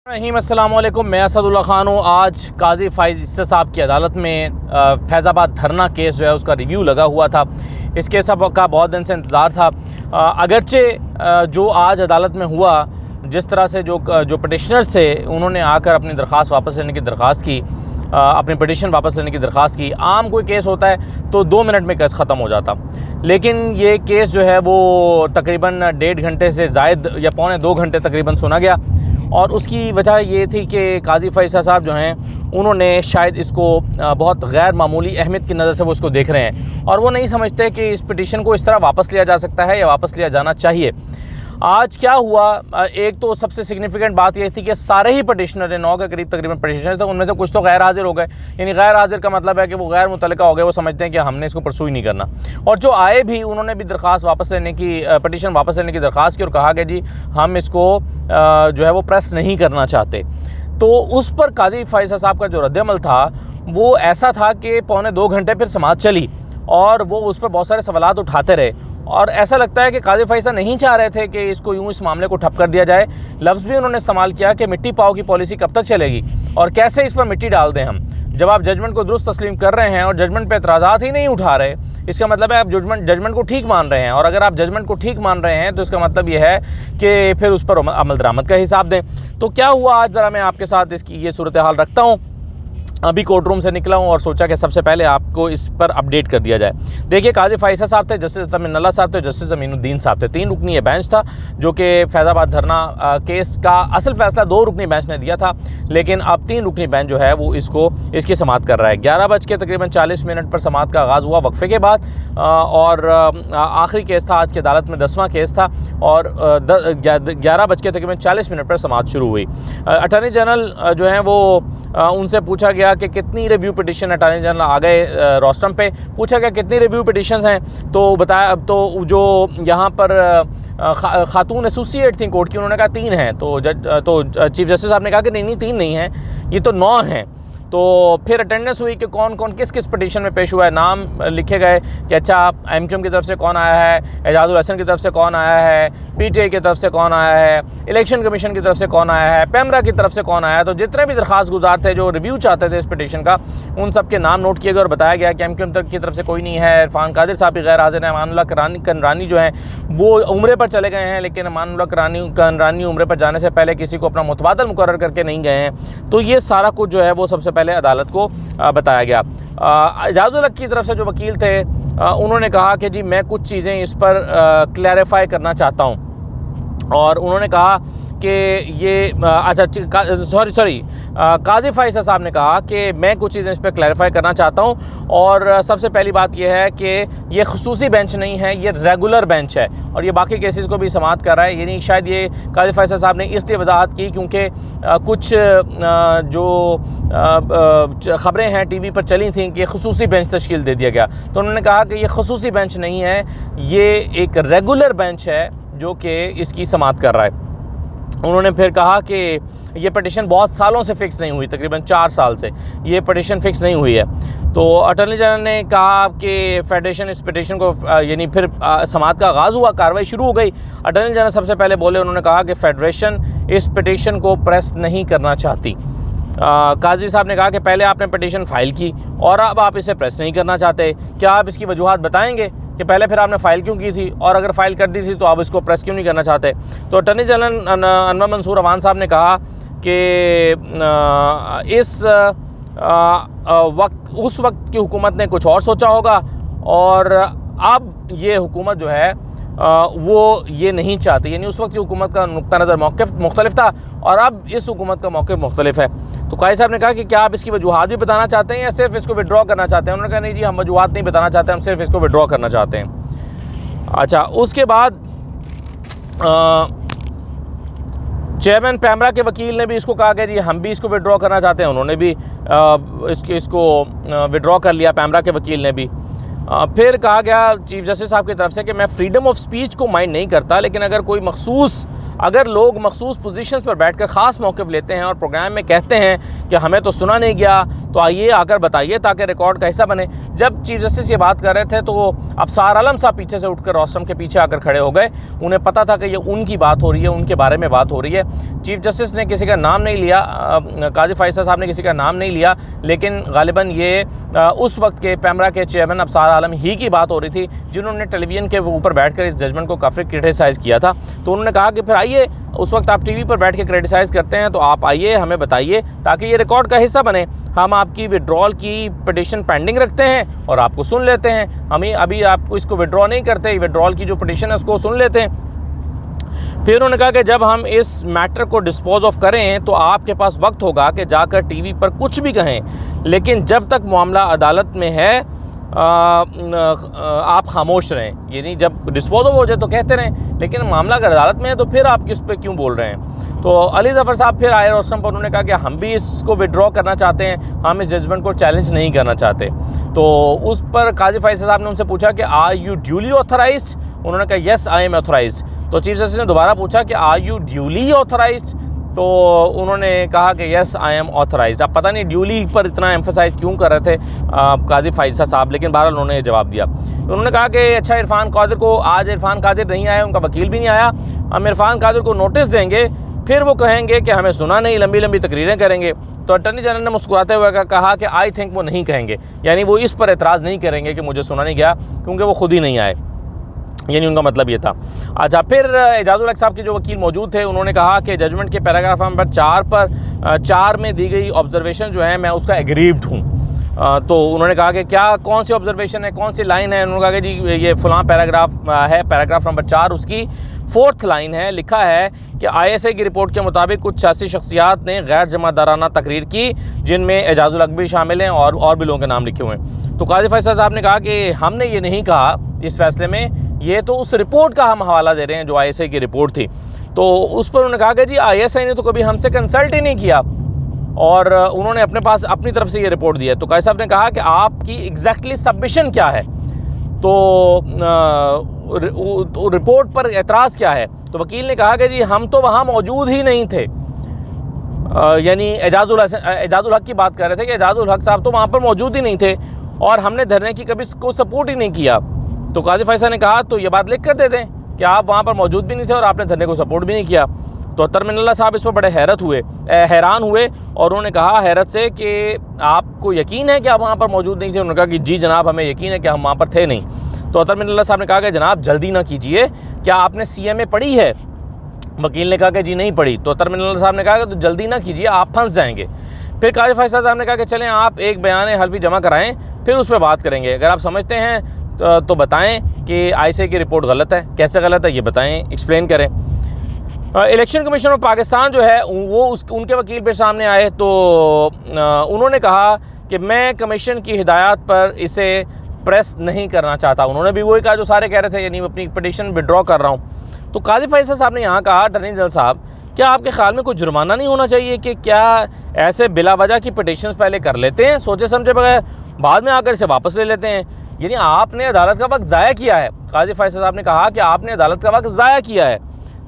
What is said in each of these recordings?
अस्सलामुअलैकुम, मैं असदुल्ला ख़ान हूँ। आज काजी फ़ाइज़ इस्सा साहब की अदालत में फैज़ाबाद धरना केस जो है उसका रिव्यू लगा हुआ था। इस केस का बहुत दिन से इंतज़ार था। अगरचे जो आज अदालत में हुआ, जिस तरह से जो पटिशनर्स थे उन्होंने आकर अपनी दरख्वास्त वापस लेने की दरख्वास्त की, अपनी पटिशन वापस लेने की दरख्वास्त की। आम कोई केस होता है तो 2 मिनट में केस ख़त्म हो जाता, लेकिन ये केस जो है वो तकरीबन 1.5 घंटे से ज़ायद या पौने 2 घंटे तकरीबन सुना गया। और उसकी वजह ये थी कि काजी फ़ाइज़ साहब जो हैं उन्होंने शायद इसको बहुत गैर मामूली अहमियत की नज़र से वो इसको देख रहे हैं और वो नहीं समझते कि इस पिटीशन को इस तरह वापस लिया जा सकता है या वापस लिया जाना चाहिए। आज क्या हुआ, एक तो सबसे सिग्निफिकेंट बात ये थी कि सारे ही पटिशनर 9 के करीब तकरीबन पटिशनर थे, उनमें से कुछ तो गैर हाजिर हो गए। यानी गैर हाजिर का मतलब है कि वो गैर मुतल्लिका हो गए, वो समझते हैं कि हमने इसको परसू ही नहीं करना। और जो आए भी उन्होंने भी दरख्वास्त वापस लेने की, पटिशन वापस लेने की दरख्वास्त की और कहा कि जी हम इसको जो है वो प्रेस नहीं करना चाहते। तो उस पर काजी फ़ाइज़ साहब का जो रद्द-ए-अमल था वो ऐसा था कि पौने 2 घंटे फिर समाअत चली और वो उस पर बहुत सारे सवालात उठाते रहे। और ऐसा लगता है कि काजी फ़ाइज़ साहब नहीं चाह रहे थे कि इसको यूँ इस मामले को ठप कर दिया जाए। लफ्ज़ भी उन्होंने इस्तेमाल किया कि मिट्टी पाओ की पॉलिसी कब तक चलेगी और कैसे इस पर मिट्टी डाल दें हम, जब आप जजमेंट को दुरुस्त तस्लीम कर रहे हैं और जजमेंट पे एतराज़ात ही नहीं उठा रहे। इसका मतलब है आप जजमेंट को ठीक मान रहे हैं, और अगर आप जजमेंट को ठीक मान रहे हैं तो इसका मतलब ये है कि फिर उस पर अमल दरामद का हिसाब दें। तो क्या हुआ आज ज़रा मैं आपके साथ इसकी ये सूरत हाल रखता हूँ। अभी कोर्ट रूम से निकला हूँ और सोचा कि सबसे पहले आपको इस पर अपडेट कर दिया जाए। देखिए, काजी फ़ाइज़ साहब थे, जस्टिस तमीन अल्लाह साहब थे, जस्टिस अमीनुद्दीन साहब थे। 3 रुकनी बेंच था जो कि फैज़ाबाद धरना केस का असल फ़ैसला 2 रुकनी बेंच ने दिया था, लेकिन अब 3 रुकनी बेंच जो है वो इसकी समाअत कर रहा है। 11 बज के तकरीबन 40 मिनट पर समाअत का आगाज़ हुआ वक्फे के बाद, और आखिरी केस था आज की अदालत में, 10वां केस था, और 11 बज के तकरीबन 40 मिनट पर समाअत शुरू हुई। अटॉर्नी जनरल जो हैं वो उनसे पूछा गया कि कितनी रिव्यू पिटीशन, अटॉर्नी जनरल आ गए रोस्टम पे, पूछा गया कितनी रिव्यू पिटीशंस हैं, तो बताया, तो जो यहाँ पर खातून एसोसिएट थी कोर्ट की, उन्होंने कहा 3 हैं। तो चीफ जस्टिस साहब ने कहा कि नहीं 3 नहीं हैं, ये तो 9 हैं। तो फिर अटेंडेंस हुई कि कौन कौन किस किस पिटीशन में पेश हुआ है, नाम लिखे गए कि अच्छा एमक्यूएम की तरफ से कौन आया है, एजाजुल हसन की तरफ से कौन आया है, पीटीआई की तरफ से कौन आया है, इलेक्शन कमीशन की तरफ से कौन आया है, पैमरा की तरफ से कौन आया है। तो जितने भी दरख्वास्त गुजार थे जो रिव्यू चाहते थे इस पिटीशन का, उन सब के नाम नोट किए गए और बताया गया कि एमक्यूएम की तरफ से कोई नहीं है। इरफान कादिर साहब भी गैर हाजिर हैं, अमानुल्लाह कनरानी जो हैं वो उम्रे पर चले गए हैं, लेकिन अमानुल्लाह कनरानी उम्रे पर जाने से पहले किसी को अपना मुतबादल मुकर्रर करके नहीं गए हैं। तो ये सारा कुछ जो है वो सबसे पहले अदालत को बताया गया। एजाजुल हक की तरफ से जो वकील थे उन्होंने कहा कि जी मैं कुछ चीज़ें इस पर क्लैरिफाई करना चाहता हूँ, और उन्होंने कहा कि ये काजी फ़ाइज़ साहब ने कहा कि मैं कुछ चीज़ें इस पर क्लैरिफाई करना चाहता हूँ। और सबसे पहली बात यह है कि ये खुसूसी बेंच नहीं है, ये रेगुलर बेंच है और ये बाकी केसेस को भी समाअत कर रहा है। यानी शायद ये काजी फ़ाइज़ साहब ने इसलिए वजाहत की क्योंकि कुछ जो ख़बरें हैं टीवी पर चली थी कि खुसूसी बेंच तश्कील दे दिया गया, तो उन्होंने कहा कि ये खुसूसी बेंच नहीं है, ये एक रेगुलर बेंच है जो कि इसकी समाअत कर रहा है। उन्होंने फिर कहा कि ये पटिशन बहुत सालों से फ़िक्स नहीं हुई, तकरीबन 4 साल से ये पटिशन फ़िक्स नहीं हुई है। तो अटॉर्नी जनरल ने कहा कि फेडरेशन इस पटिशन को, यानी फिर समाअत का आगाज़ हुआ, कार्रवाई शुरू हो गई। अटॉर्नी जनरल सबसे पहले बोले, उन्होंने कहा कि फेडरेशन इस पटिशन को प्रेस नहीं करना चाहती। काजी साहब ने कहा कि पहले आपने पटिशन फ़ाइल की और अब आप इसे प्रेस नहीं करना चाहते, क्या आप इसकी वजूहात बताएंगे कि पहले फिर आपने फ़ाइल क्यों की थी, और अगर फ़ाइल कर दी थी तो आप इसको प्रेस क्यों नहीं करना चाहते। तो अटॉर्नी जनरल अनवर मंसूर अवान साहब ने कहा कि इस उस वक्त की हुकूमत ने कुछ और सोचा होगा, और अब ये हुकूमत जो है वो ये नहीं चाहती। यानी उस वक्त की हुकूमत का नुक्ता नज़र मौक़िफ़ मुख्तलिफ था और अब इस हुकूमत का मौक़िफ़ मुख्तलिफ है। तो काजी साहब ने कहा कि क्या आप इसकी वजूहात भी बताना चाहते हैं या सिर्फ इसको विड्रॉ करना चाहते हैं। उन्होंने कहा नहीं जी, हम वजूहात नहीं बताना चाहते, हम सिर्फ इसको विड्रॉ करना चाहते हैं। अच्छा, उसके बाद चेयरमैन पैमरा के वकील ने भी इसको कहा कि जी हम भी इसको विड्रॉ करना चाहते हैं, उन्होंने भी इसको विड्रॉ कर लिया, पैमरा के वकील ने भी। फिर कहा गया चीफ जस्टिस साहब की तरफ से कि मैं फ्रीडम ऑफ स्पीच को माइंड नहीं करता, लेकिन अगर कोई मखसूस अगर लोग मखसूस पोजीशंस पर बैठकर ख़ास मौक़िफ़ लेते हैं और प्रोग्राम में कहते हैं कि हमें तो सुना नहीं गया, तो आइए आकर बताइए ताकि रिकॉर्ड का हिस्सा बने। जब चीफ जस्टिस ये बात कर रहे थे तो अफसार आलम साहब पीछे से उठकर रोस्टम के पीछे आकर खड़े हो गए। उन्हें पता था कि ये उनकी बात हो रही है, उनके बारे में बात हो रही है। चीफ जस्टिस ने किसी का नाम नहीं लिया, काजी फ़ाइज़ साहब ने किसी का नाम नहीं लिया, लेकिन गालिबन ये उस वक्त के पैमरा के चेयरमैन अफसार आलम ही की बात हो रही थी, जिन्होंने टेलीविज़न के ऊपर बैठकर इस जजमेंट को काफ़ी क्रिटिसाइज़ किया था। तो उन्होंने कहा कि फिर आइए, उस वक्त आप टीवी पर बैठ के क्रिटिसाइज़ करते हैं तो आप आइए हमें बताइए ताकि ये रिकॉर्ड का हिस्सा बने। हम आपकी विड्रॉल की पिटीशन पेंडिंग रखते हैं और आपको सुन लेते हैं। हम अभी आपको इसको विड्रॉ नहीं करते, विड्रॉल की जो पिटीशन है उसको सुन लेते हैं। फिर उन्होंने कहा कि जब हम इस मैटर को डिस्पोज ऑफ करें तो आपके पास वक्त होगा कि जाकर टीवी पर कुछ भी कहें, लेकिन जब तक मामला अदालत में है आप खामोश रहें। यानी जब डिस्पोज ऑफ हो जाए तो कहते रहें, लेकिन मामला अगर अदालत में है तो फिर आप किस पे क्यों बोल रहे हैं। तो अली ज़फ़र साहब फिर आए रोस्टम पर, उन्होंने कहा कि हम भी इसको विड्रॉ करना चाहते हैं, हम इस जजमेंट को चैलेंज नहीं करना चाहते। तो उस पर काजी फ़ाइज़ साहब ने उनसे पूछा कि आर यू ड्यूली ऑथराइज्ड? उन्होंने कहा येस आई एम ऑथराइज्ड। तो चीफ जस्टिस ने दोबारा पूछा कि आर यू ड्यूली ऑथराइज्ड? तो उन्होंने कहा कि येस आई एम ऑथराइज्ड। अब पता नहीं ड्यूली पर इतना एम्फसाइज क्यों कर रहे थे काजी फ़ाइज़ साहब, लेकिन बहरहाल उन्होंने जवाब दिया। उन्होंने कहा कि अच्छा, इरफान कादिर को, आज इरफान कादिर नहीं आया, उनका वकील भी नहीं आया, हम इरफान कादिर को नोटिस देंगे, फिर वो कहेंगे कि हमें सुना नहीं, लंबी लंबी तकरीरें करेंगे। तो अटर्नी जनरल ने मुस्कुराते हुए कहा कि आई थिंक वो नहीं कहेंगे, यानी वो इस पर एतराज़ नहीं करेंगे कि मुझे सुना नहीं गया, क्योंकि वो खुद ही नहीं आए, यानी उनका मतलब ये था। अच्छा, फिर एजाजुल हक साहब के जो वकील मौजूद थे उन्होंने कहा कि जजमेंट के पैराग्राफ नंबर 4 में दी गई ऑब्जर्वेशन जो है मैं उसका एग्रीव्ड हूँ। तो उन्होंने कहा कि क्या, कौन सी ऑब्जर्वेशन है, कौन सी लाइन है? उन्होंने कहा कि जी ये फ़लाँ पैराग्राफ है, पैराग्राफ नंबर 4 उसकी 4th लाइन है। लिखा है कि ISI की रिपोर्ट के मुताबिक कुछ सियासी शख्सियात ने गैर जमादाराना तकरीर की, जिनमें एजाजुल हक भी शामिल हैं और भी लोगों के नाम लिखे हुए हैं। तो काजी फ़ाइज़ साहब ने कहा कि हमने ये नहीं कहा इस फैसले में, ये तो उस रिपोर्ट का हम हवाला दे रहे हैं जो ISI की रिपोर्ट थी। तो उस पर उन्होंने कहा कि जी ISI ने तो कभी हमसे कंसल्ट ही नहीं किया और उन्होंने अपने पास अपनी तरफ से ये रिपोर्ट दी है। तो काजी साहब ने कहा कि आपकी एग्जैक्टली सबमिशन क्या है, तो रिपोर्ट पर एतराज़ क्या है? तो वकील ने कहा कि जी हम तो वहाँ मौजूद ही नहीं थे, यानी एजाजुल हक की बात कर रहे थे कि एजाजुल हक साहब तो वहाँ पर मौजूद ही नहीं थे और हमने धरने की कभी को सपोर्ट ही नहीं किया। तो काजी फ़ाइज़ ने कहा तो ये बात लिख कर दे दें कि आप वहाँ पर मौजूद भी नहीं थे और आपने धरने को सपोर्ट भी नहीं किया। तो तरमिनल्लाह साहब इस पर बड़े हैरान हुए और उन्होंने कहा हैरत से कि आपको यकीन है कि आप वहाँ पर मौजूद नहीं थे? उन्होंने कहा कि जी जनाब, हमें यकीन है कि हम वहाँ पर थे नहीं। तो तरमिनल्लाह साहब ने कहा कि जनाब जल्दी ना कीजिए, क्या आपने CMA पढ़ी है? वकील ने कहा कि जी नहीं पढ़ी। तो तरमिनल्लाह साहब ने कहा कि तो जल्दी ना कीजिए, आप फंस जाएंगे। फिर काजी फ़ाइज़ साहब ने कहा कि चलें आप एक बयान हल्फी जमा कराएँ, फिर उस पर बात करेंगे। अगर आप समझते हैं तो बताएं कि ISI की रिपोर्ट गलत है, कैसे गलत है ये बताएं, एक्सप्लेन करें। इलेक्शन कमीशन ऑफ पाकिस्तान जो है वो उनके वकील पे सामने आए तो उन्होंने कहा कि मैं कमीशन की हिदायत पर इसे प्रेस नहीं करना चाहता। उन्होंने भी वही कहा जो सारे कह रहे थे, यानी अपनी पिटीशन विड्रॉ कर रहा हूँ। तो काजी फ़ाइज़ साहब ने यहाँ कहा, अटर्नी जनरल साहब, क्या आपके ख्याल में कोई जुर्माना नहीं होना चाहिए कि क्या ऐसे बिला वजह की पिटीशंस पहले कर लेते हैं सोचे समझे बगैर, बाद में आकर इसे वापस ले लेते हैं? यानी आपने अदालत का वक्त ज़ाया किया है। काजी फ़ाइज़ साहब ने कहा कि आपने अदालत का वक्त ज़ाया किया है।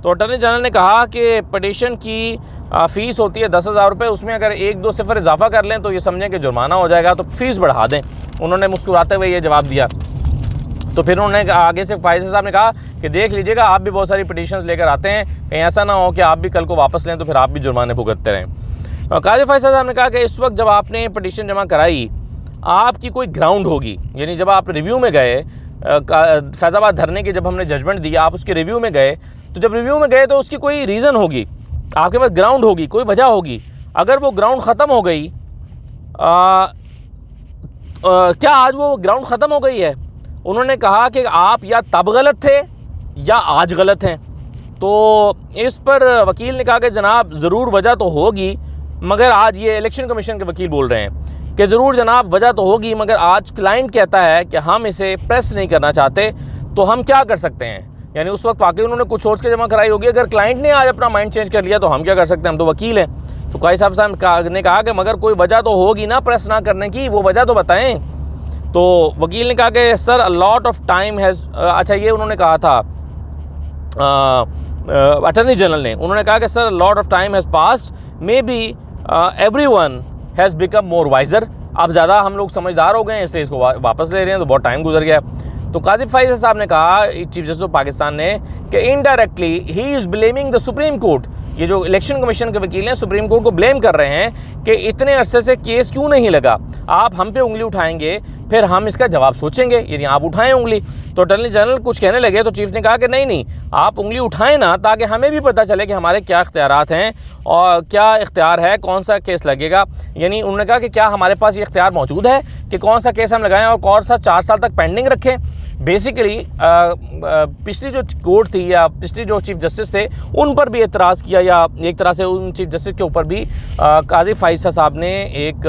तो अटर्नी जनरल ने कहा कि पिटीशन की फ़ीस होती है 10,000 रुपये, उसमें अगर 1-2 सिफर इजाफा कर लें तो ये समझें कि जुर्माना हो जाएगा, तो फ़ीस बढ़ा दें। उन्होंने मुस्कुराते हुए ये जवाब दिया। तो फिर उन्होंने आगे से फ़ाइज़ साहब ने कहा कि देख लीजिएगा, आप भी बहुत सारी पिटीशंस लेकर आते हैं, कहीं ऐसा ना हो कि आप भी कल को वापस लें तो फिर आप भी जुर्माने भुगतते रहें। काजी फ़ाइज़ साहब ने कहा कि इस वक्त जब आपने पिटीशन जमा कराई, आपकी कोई ग्राउंड होगी, यानी जब आप रिव्यू में गए, फैज़ाबाद धरने की जब हमने जजमेंट दी, आप उसके रिव्यू में गए, तो जब रिव्यू में गए तो उसकी कोई रीज़न होगी, आपके पास ग्राउंड होगी, कोई वजह होगी। अगर वो ग्राउंड ख़त्म हो गई, क्या आज वो ग्राउंड ख़त्म हो गई है? उन्होंने कहा कि आप या तब गलत थे या आज गलत हैं। तो इस पर वकील ने कहा कि जनाब ज़रूर वजह तो होगी, मगर आज ये इलेक्शन कमीशन के वकील बोल रहे हैं कि ज़रूर जनाब वजह तो होगी, मगर आज क्लाइंट कहता है कि हम इसे प्रेस नहीं करना चाहते, तो हम क्या कर सकते हैं? यानी उस वक्त वाकई उन्होंने कुछ सोच के जमा कराई होगी। अगर क्लाइंट ने आज अपना माइंड चेंज कर लिया तो हम क्या कर सकते हैं, हम तो वकील हैं। तो काजी साहब ने कहा कि मगर कोई वजह तो होगी ना प्रेस ना करने की, वो वजह तो बताएं। तो वकील ने कहा कि sir a lot of time has, अच्छा ये उन्होंने कहा था अटॉर्नी जनरल ने, उन्होंने कहा कि sir lot of time has passed, maybe everyone has become more wiser. अब ज़्यादा हम लोग समझदार हो गए हैं, इसलिए इसको वापस ले रहे हैं, तो बहुत टाइम गुजर गया। तो काजी फैसल साहब ने कहा, चीफ जस्टिस ऑफ पाकिस्तान ने, कि indirectly he is blaming the supreme court. ये जो इलेक्शन कमीशन के वकील हैं सुप्रीम कोर्ट को ब्लेम कर रहे हैं कि इतने अरसे से केस क्यों नहीं लगा, आप हम पे उंगली उठाएंगे फिर हम इसका जवाब सोचेंगे, यानी आप उठाएं उंगली। तो अटॉर्नी जनरल कुछ कहने लगे तो चीफ ने कहा कि नहीं आप उंगली उठाएं ना, ताकि हमें भी पता चले कि हमारे क्या इख्तियारात हैं और क्या इख्तियार है, कौन सा केस लगेगा। यानी उन्होंने कहा कि क्या हमारे पास ये इख्तियार मौजूद है कि कौन सा केस हम लगाएं और कौन सा 4 साल तक पेंडिंग रखें। बेसिकली पिछली जो कोर्ट थी या पिछली जो चीफ जस्टिस थे उन पर भी एतराज़ किया, या एक तरह से उन चीफ जस्टिस के ऊपर भी काजी फैसल साहब ने एक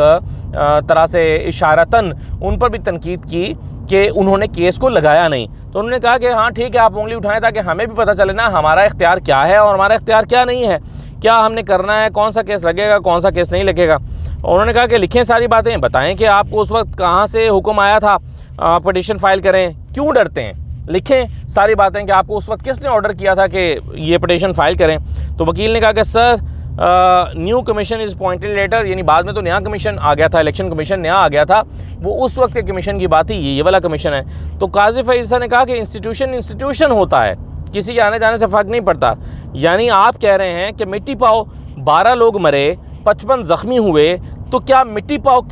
तरह से इशारतन उन पर भी तनकीद की कि उन्होंने केस को लगाया नहीं। तो उन्होंने कहा कि हाँ ठीक है, आप उंगली उठाएं ताकि हमें भी पता चले ना हमारा इख्तियार क्या है और हमारा इख्तियार क्या नहीं है, क्या हमने करना है, कौन सा केस लगेगा, कौन सा केस नहीं लगेगा। उन्होंने कहा कि लिखें सारी बातें, बताएं कि आपको उस वक्त कहाँ से हुक्म आया था पटिशन फाइल करें, क्यों डरते हैं, लिखें सारी बातें कि आपको उस वक्त किसने ऑर्डर किया था कि ये पटिशन फाइल करें। तो वकील ने कहा कि sir new commission is appointed letter, यानी बाद में तो नया कमीशन आ गया था, इलेक्शन कमीशन नया आ गया था, वो उस वक्त के कमीशन की बात ही ये वाला कमीशन है। तो काजी फैसल ने कहा कि इंस्टीट्यूशन होता है, किसी के आने जाने से फ़र्क नहीं पड़ता। यानी आप कह रहे हैं कि मिट्टी पाओ 12 लोग मरे, 55 ज़ख्मी हुए, तो क्या मिट्टी पाव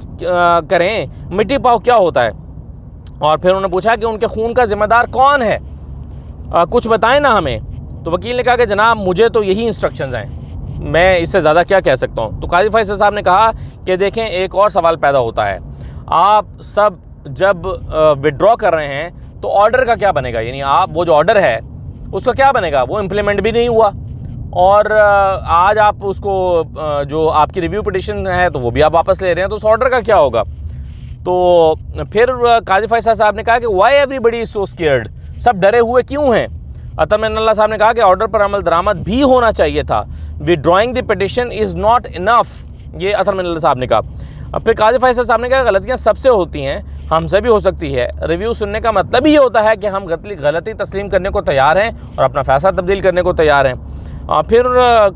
करें, मिट्टी पाव क्या होता है। और फिर उन्होंने पूछा कि उनके खून का ज़िम्मेदार कौन है, कुछ बताएं ना हमें। तो वकील ने कहा कि जनाब मुझे तो यही इंस्ट्रक्शंस हैं, मैं इससे ज़्यादा क्या कह सकता हूँ। तो काजी फैसल साहब ने कहा कि देखें एक और सवाल पैदा होता है, आप सब जब विड्रॉ कर रहे हैं तो ऑर्डर का क्या बनेगा, यानी आप वो जो ऑर्डर है उसका क्या बनेगा, वो इम्प्लीमेंट भी नहीं हुआ। और आज आप उसको जो आपकी रिव्यू पिटिशन है तो वो भी आप वापस ले रहे हैं, तो उस ऑर्डर का क्या होगा। तो फिर काजी फैसल साहब ने कहा कि Y everybody is so scared, सब डरे हुए क्यों हैं। अतमन्ना साहब ने कहा कि ऑर्डर पर अमल दरामद भी होना चाहिए था, withdrawing the petition is not enough, ये अतमन्ना साहब ने कहा। फिर काजी फैसल साहब ने कहा गलतियाँ सबसे होती हैं, हमसे भी हो सकती है, रिव्यू सुनने का मतलब ही होता है कि हम गलती तस्लीम करने को तैयार हैं और अपना फ़ैसला तब्दील करने को तैयार हैं। फिर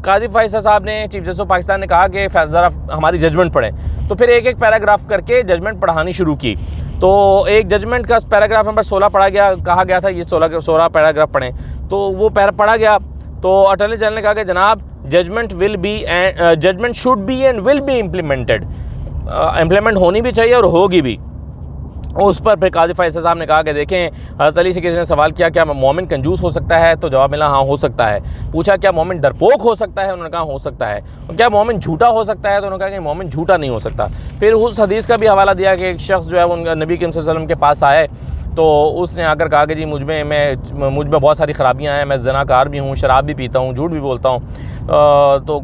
काजी फैसल साहब ने, चीफ जस्टिस ऑफ पाकिस्तान ने कहा कि ज़रा हमारी जजमेंट पढ़ें। तो फिर एक एक पैराग्राफ करके जजमेंट पढ़ानी शुरू की। तो एक जजमेंट का पैराग्राफ नंबर 16 पढ़ा गया, कहा गया था ये 16 पैराग्राफ पढ़ें, तो वो पढ़ा गया। तो अटॉर्नी जनरल ने कहा कि जनाब judgment should be and will be implemented, implement होनी भी चाहिए और होगी भी। उस पर फिर काजी फैसल साहब ने कहा कि देखें, हज़रत अली से किसी ने सवाल किया क्या मोमिन कंजूस हो सकता है, तो जवाब मिला हाँ हो सकता है। पूछा क्या मोमिन डरपोक हो सकता है, उन्होंने कहा हो सकता है। और क्या मोमिन झूठा हो सकता है, तो उन्होंने कहा कि मोमिन झूठा नहीं हो सकता। फिर उस हदीस का भी हवाला दिया कि एक शख्स जो है उन नबी करीम सल्लल्लाहु अलैहि वसल्लम के पास आए, तो उसने आकर कहा कि जी मुझ में बहुत सारी ख़राबियाँ हैं, मैं ज़नाकार भी हूँ, शराब भी पीता हूँ, झूठ भी बोलता हूँ। तो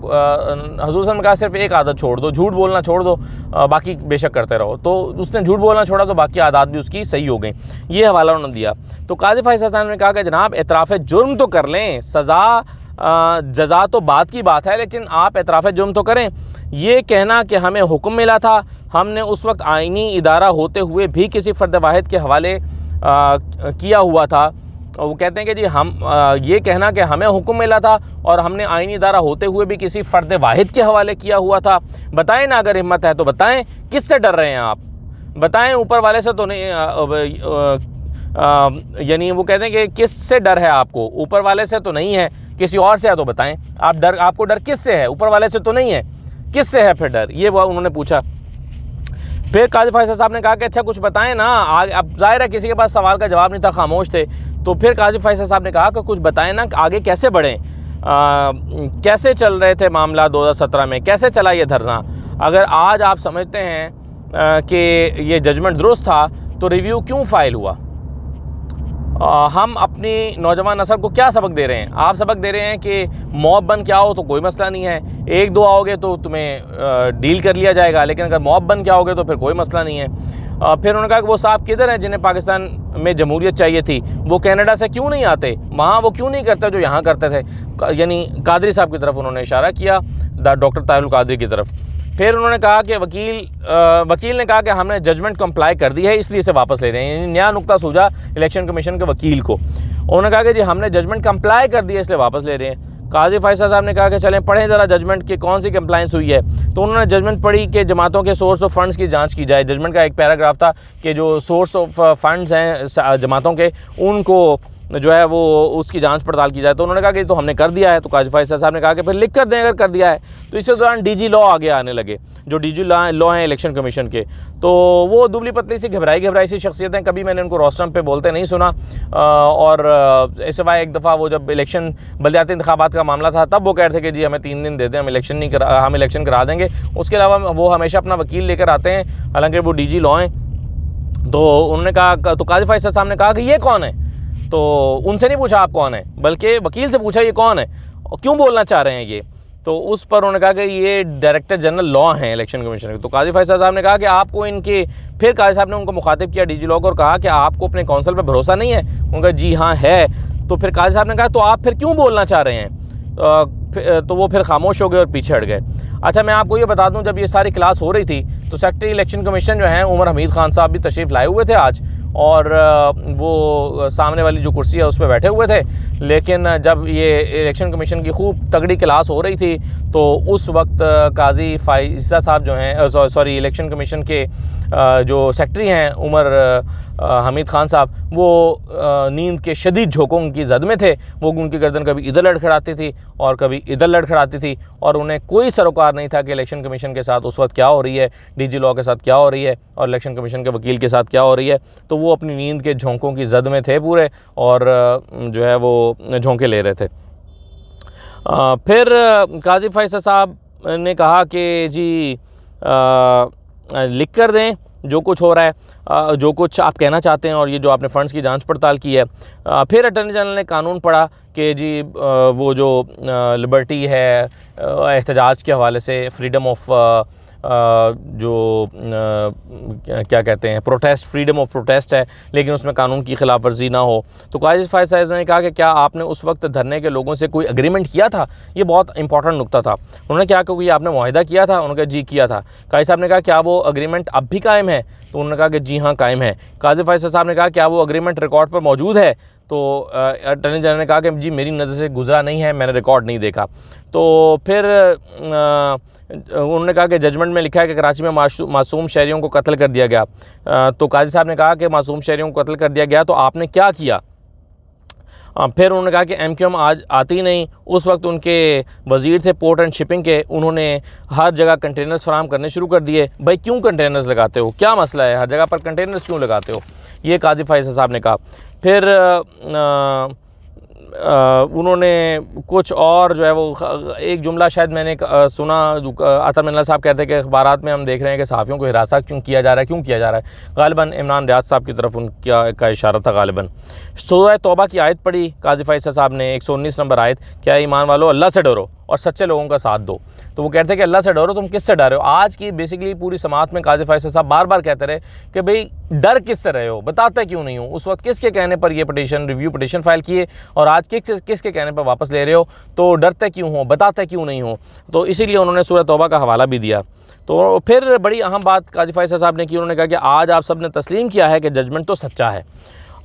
हुज़ूर ने कहा सिर्फ एक आदत छोड़ दो, झूठ बोलना छोड़ दो, बाकी बेशक करते रहो। तो उसने झूठ बोलना छोड़ा तो बाकी आदत भी उसकी सही हो गई, ये हवाला उन्होंने दिया। तो काजी फैसल साहब ने कहा कि जनाब एतराफ़ जुर्म तो कर लें, जज़ा तो बात की बात है, लेकिन आप एतराफ़ जुर्म तो करें। ये कहना कि हमें हुक्म मिला था, हमने उस वक्त आइनी इदारा होते हुए भी किसी फ़र्द वाहिद के हवाले किया हुआ था, और वो कहते हैं कि जी हम ये कहना कि हमें हुक्म मिला था और हमने आइनी इदारा होते हुए भी किसी फ़र्द वाहिद के हवाले किया हुआ था। बताएं ना, अगर हिम्मत है तो बताएं, किससे डर रहे हैं आप, बताएं, ऊपर वाले से तो नहीं, यानी वो कहते हैं कि किससे डर है आपको, ऊपर वाले से तो नहीं है, किसी और से है तो बताएं। आपको डर किससे है, ऊपर वाले से तो नहीं है, किससे है फिर डर, ये वो उन्होंने पूछा। फिर काजी फैसल साहब ने कहा कि अच्छा कुछ बताएं ना, अब ज़ाहिर है किसी के पास सवाल का जवाब नहीं था, खामोश थे। तो फिर काजी फैसल साहब ने कहा कि कुछ बताएं ना, आगे कैसे बढ़ें, कैसे चल रहे थे मामला 2017 में, कैसे चला ये धरना। अगर आज आप समझते हैं कि ये जजमेंट दुरुस्त था तो रिव्यू क्यों फ़ाइल हुआ। हम अपनी नौजवान नस्ल को क्या सबक दे रहे हैं, आप सबक दे रहे हैं कि मॉब बन के आओ तो कोई मसला नहीं है, 1-2 आओगे तो तुम्हें डील कर लिया जाएगा, लेकिन अगर मॉब बन के आओगे तो फिर कोई मसला नहीं है। फिर उन्होंने कहा कि वो साहब किधर हैं जिन्हें पाकिस्तान में जमहूरियत चाहिए थी, वो कनाडा से क्यों नहीं आते, वहाँ वो क्यों नहीं करते जो यहाँ करते थे। यानी कादरी साहब की तरफ उन्होंने इशारा किया, डॉक्टर ताहिरुल कादरी की तरफ। फिर उन्होंने कहा कि वकील ने कहा कि हमने जजमेंट कंप्लाई कर दी है, इसलिए इसे वापस ले रहे हैं, यानी नया नुक्ता सूझा इलेक्शन कमीशन के वकील को। उन्होंने कहा कि जी हमने जजमेंट कंप्लाई कर दिया इसलिए वापस ले रहे हैं। काजी फैसल साहब ने कहा कि चलें पढ़ें ज़रा जजमेंट की कौन सी कंप्लाइंस हुई है। तो उन्होंने जजमेंट पढ़ी कि जमातों के सोर्स ऑफ फंड्स की जांच की जाए। जजमेंट का एक पैराग्राफ था कि जो सोर्स ऑफ फंड्स हैं जमातों के, उनको जो है वो उसकी जांच पड़ताल की जाए। तो उन्होंने कहा कि तो हमने कर दिया है। तो काजी फैसल साहब ने कहा कि फिर लिख कर दें अगर कर दिया है। तो इसी दौरान डीजी लॉ आगे आने लगे, जो डीजी लॉ हैं इलेक्शन कमीशन के। तो वो दुबली पतली सी घबराई सी शख्सियत हैं, कभी मैंने उनको रोस्टम पे बोलते नहीं सुना। और इस सिवाय एक दफ़ा वो जब इलेक्शन बलदियाती इंतखाबात का मामला था तब वो कह रहे थे कि जी हमें 3 दिन देते हैं, हम इलेक्शन करा देंगे। उसके अलावा वो हमेशा अपना वकील लेकर आते हैं, हालांकि वो डीजी लॉ हैं। तो उन्होंने कहा, तो काजी फैसल साहब ने कहा कि ये कौन है। तो उनसे नहीं पूछा आप कौन है, बल्कि वकील से पूछा ये कौन है और क्यों बोलना चाह रहे हैं ये। तो उस पर उन्होंने कहा कि ये डायरेक्टर जनरल लॉ हैं इलेक्शन कमीशन के। तो काजी फैसल साहब ने कहा कि आपको इनके, फिर काजी साहब ने उनको मुखातिब किया डीजी लॉ को और कहा कि आपको अपने काउंसिल पर भरोसा नहीं है। उनका जी हाँ है। तो फिर काजी साहब ने कहा तो आप फिर क्यों बोलना चाह रहे हैं। तो वो फिर खामोश हो गए और पीछे हट गए। अच्छा, मैं आपको ये बता दूं, जब ये सारी क्लास हो रही थी तो सेक्रेटरी इलेक्शन कमीशन जो हैं उमर हमीद खान साहब भी तशरीफ़ लाए हुए थे आज, और वो सामने वाली जो कुर्सी है उस पर बैठे हुए थे। लेकिन जब ये इलेक्शन कमीशन की खूब तगड़ी क्लास हो रही थी तो उस वक्त काजी फाइज़ा साहब जो हैं, सॉरी इलेक्शन कमीशन के जो सेक्रेटरी हैं उमर हमीद खान साहब, वो नींद के शदीद झोंकों की जद में थे। वो उनकी गर्दन कभी इधर लड़खड़ाती थी और कभी इधर लड़खड़ाती थी, और उन्हें कोई सरोकार नहीं था कि इलेक्शन कमीशन के साथ उस वक्त क्या हो रही है, डीजी लॉ के साथ क्या हो रही है और इलेक्शन कमीशन के वकील के साथ क्या हो रही है। तो वो अपनी नींद के झोंकों की जद में थे पूरे, और जो है वो झोंके ले रहे थे। फिर काजी फैसल साहब ने कहा कि जी लिख कर दें जो कुछ हो रहा है, जो कुछ आप कहना चाहते हैं, और ये जो आपने फ़ंड्स की जांच पड़ताल की है। फिर अटॉर्नी जनरल ने कानून पढ़ा कि जी वो जो लिबर्टी है एहतजाज के हवाले से, फ्रीडम ऑफ जो क्या कहते हैं प्रोटेस्ट, फ्रीडम ऑफ प्रोटेस्ट है, लेकिन उसमें कानून की खिलाफ वर्जी ना हो। तो काजी फैसल साहब ने कहा कि क्या आपने उस वक्त धरने के लोगों से कोई एग्रीमेंट किया था। ये बहुत इंपॉर्टेंट नुक्ता था। उन्होंने क्या कहा कि आपने मुआहिदा किया था। उन्होंने कहा जी किया था। काजी साहब ने कहा क्या वो एग्रीमेंट अब भी कायम है। तो उन्होंने कहा कि जी हाँ कायम है। काजी फैसल साहब ने कहा क्या वो एग्रीमेंट रिकॉर्ड पर मौजूद है। तो अटॉर्नी जनरल ने कहा कि जी मेरी नज़र से गुजरा नहीं है, मैंने रिकॉर्ड नहीं देखा। तो फिर उन्होंने कहा कि जजमेंट में लिखा है कि कराची में मासूम शहरियों को कत्ल कर दिया गया। तो काजी साहब ने कहा कि मासूम शहरियों को कत्ल कर दिया गया तो आपने क्या किया। फिर उन्होंने कहा कि MQM आज आती नहीं, उस वक्त उनके वज़ीर थे पोर्ट एंड शिपिंग के, उन्होंने हर जगह कंटेनर्स फराहम करने शुरू कर दिए। भाई क्यों कंटेनर्स लगाते हो, क्या मसला है, हर जगह पर कंटेनर्स क्यों लगाते हो, ये काजी फैसल साहब ने कहा। फिर उन्होंने कुछ और जो है वो एक जुमला शायद मैंने सुना, अतर मिन्ना साहब कहते हैं कि अखबारात में हम देख रहे हैं कि सहाफ़ियों को हिरासा क्यों किया जा रहा है, गालिबन इमरान रियाज साहब की तरफ उनका इशारा था गालिबन। सूरह तौबा की आयत पढ़ी काजी फैसल साहब ने, 119 नंबर आयत, क्या ईमान वालों अल्लाह से डरो और सच्चे लोगों का साथ दो। तो वो कहते हैं कि अल्लाह से डरो, तुम किस से डर रहे हो। आज की बेसिकली पूरी समात में काजी फैसल साहब बार बार कहते रहे कि भाई डर किस से रहे हो, बताते क्यों नहीं हो। उस वक्त किसके कहने पर ये रिव्यू पटिशन फाइल किए और आज किसके कहने पर वापस ले रहे हो, तो डरते क्यों हो, बताते क्यों नहीं हो। तो इसीलिए उन्होंने सूरह तौबा का हवाला भी दिया। तो फिर बड़ी अहम बात काजी फैसल साहब ने की, उन्होंने कहा कि आज आप सब ने तस्लीम किया है कि जजमेंट तो सच्चा है।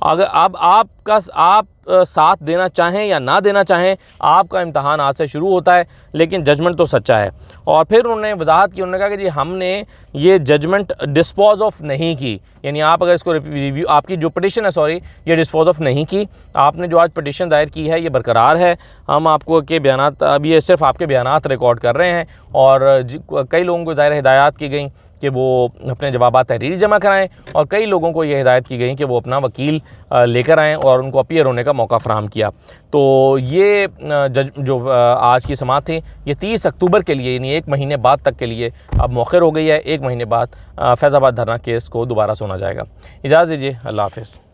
अगर अब आप साथ देना चाहें या ना देना चाहें, आपका इम्तहान आज से शुरू होता है, लेकिन जजमेंट तो सच्चा है। और फिर उन्होंने वजाहत की, उन्होंने कहा कि जी हमने ये जजमेंट डिस्पोज ऑफ नहीं की, यानी आप अगर इसको रिव्यू, आपकी जो पटिशन है सॉरी, ये डिस्पोज ऑफ नहीं की, आपने जो आज पटिशन दायर की है ये बरकरार है। हम आपको के बयानात, अब ये सिर्फ आपके बयानात रिकॉर्ड कर रहे हैं, और कई लोगों को ज़ाहिर हिदायत की गई कि वो अपने जवाबात तहरीरी जमा कराएं, और कई लोगों को ये हिदायत की गई कि वो अपना वकील लेकर आएँ और उनको अपीयर होने का मौका फ़राहम किया। तो ये जो आज की समात थी ये 30 अक्टूबर के लिए, यानी 1 महीने बाद तक के लिए अब मौखर हो गई है। 1 महीने बाद फैज़ाबाद धरना केस को दोबारा सुना जाएगा। इजाज़त दीजिए, अल्लाह हाफ़िज़।